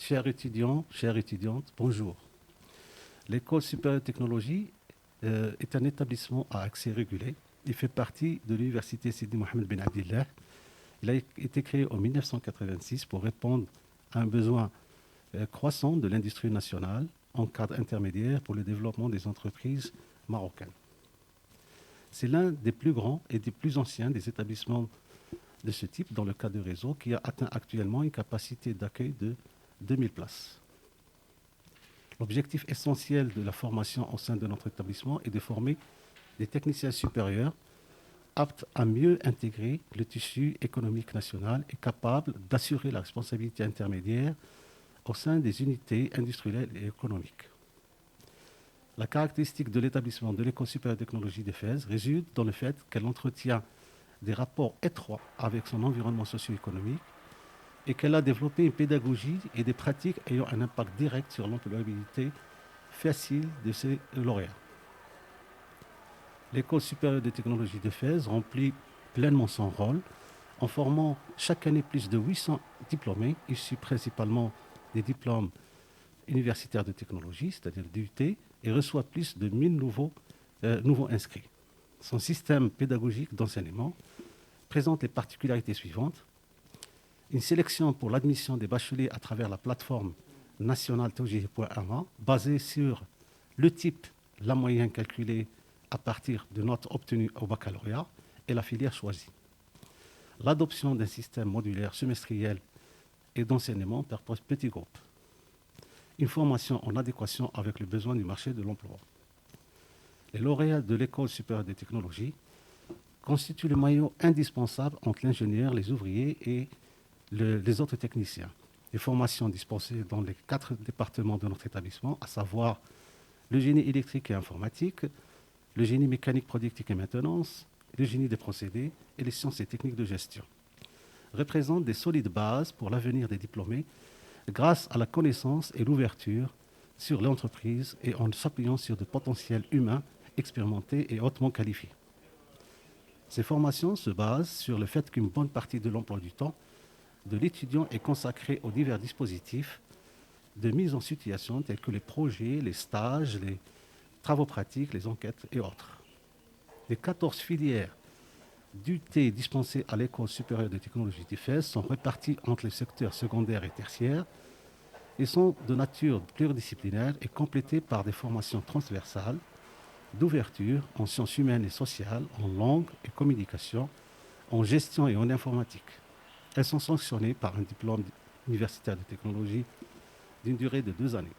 Chers étudiants, chères étudiantes, bonjour. L'École supérieure de technologie est un établissement à accès régulé. Il fait partie de l'Université Sidi Mohamed Ben Abdillah. Il a été créé en 1986 pour répondre à un besoin croissant de l'industrie nationale en cadre intermédiaire pour le développement des entreprises marocaines. C'est l'un des plus grands et des plus anciens des établissements de ce type dans le cadre de réseau qui a atteint actuellement une capacité d'accueil de 2000 places. L'objectif essentiel de la formation au sein de notre établissement est de former des techniciens supérieurs aptes à mieux intégrer le tissu économique national et capables d'assurer la responsabilité intermédiaire au sein des unités industrielles et économiques. La caractéristique de l'établissement de l'École supérieure de technologie de Fès réside dans le fait qu'elle entretient des rapports étroits avec son environnement socio-économique et qu'elle a développé une pédagogie et des pratiques ayant un impact direct sur l'employabilité facile de ses lauréats. L'École supérieure de technologie de Fès remplit pleinement son rôle en formant chaque année plus de 800 diplômés, issus principalement des diplômes universitaires de technologie, c'est-à-dire DUT, et reçoit plus de 1000 nouveaux inscrits. Son système pédagogique d'enseignement présente les particularités suivantes. Une sélection pour l'admission des bacheliers à travers la plateforme nationale Tawjih.ama, basée sur le type, la moyenne calculée à partir de notes obtenues au baccalauréat et la filière choisie. L'adoption d'un système modulaire semestriel et d'enseignement par petits groupes. Une formation en adéquation avec les besoins du marché de l'emploi. Les lauréats de l'École supérieure des technologies constituent le maillon indispensable entre l'ingénieur, les ouvriers et les autres techniciens. Les formations dispensées dans les 4 départements de notre établissement, à savoir le génie électrique et informatique, le génie mécanique, productique et maintenance, le génie des procédés et les sciences et techniques de gestion, représentent des solides bases pour l'avenir des diplômés grâce à la connaissance et l'ouverture sur l'entreprise et en s'appuyant sur des potentiels humains expérimentés et hautement qualifiés. Ces formations se basent sur le fait qu'une bonne partie de l'emploi du temps de l'étudiant est consacrée aux divers dispositifs de mise en situation tels que les projets, les stages, les travaux pratiques, les enquêtes et autres. Les 14 filières d'UT dispensées à l'École supérieure de technologie de Fès sont réparties entre les secteurs secondaires et tertiaires et sont de nature pluridisciplinaire et complétées par des formations transversales d'ouverture en sciences humaines et sociales, en langue et communication, en gestion et en informatique. Elles sont sanctionnées par un diplôme universitaire de technologie d'une durée de 2 années.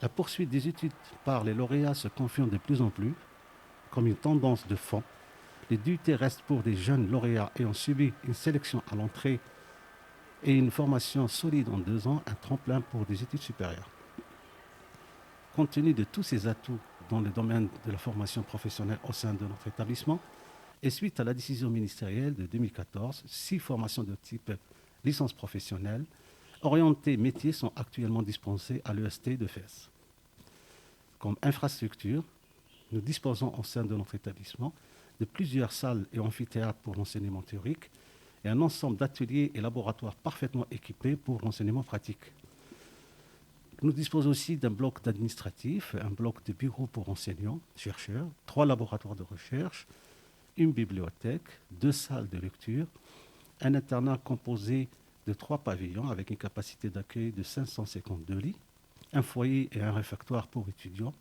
La poursuite des études par les lauréats se confirme de plus en plus comme une tendance de fond. Les DUT restent pour des jeunes lauréats ayant subi une sélection à l'entrée et une formation solide en 2 ans, un tremplin pour des études supérieures. Compte tenu de tous ces atouts dans le domaine de la formation professionnelle au sein de notre établissement, et suite à la décision ministérielle de 2014, 6 formations de type licence professionnelle orientées métiers sont actuellement dispensées à l'EST de Fès. Comme infrastructure, nous disposons au sein de notre établissement de plusieurs salles et amphithéâtres pour l'enseignement théorique et un ensemble d'ateliers et laboratoires parfaitement équipés pour l'enseignement pratique. Nous disposons aussi d'un bloc d'administratif, un bloc de bureaux pour enseignants, chercheurs, 3 laboratoires de recherche, une bibliothèque, 2 salles de lecture, un internat composé de 3 pavillons avec une capacité d'accueil de 552 lits, un foyer et un réfectoire pour étudiants,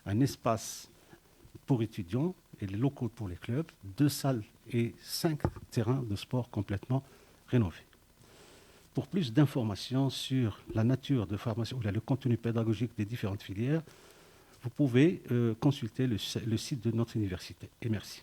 un espace pour étudiants et les locaux pour les clubs, 2 salles et 5 terrains de sport complètement rénovés. Pour plus d'informations sur la nature de formation ou le contenu pédagogique des différentes filières, vous pouvez consulter le site de notre université. Et merci.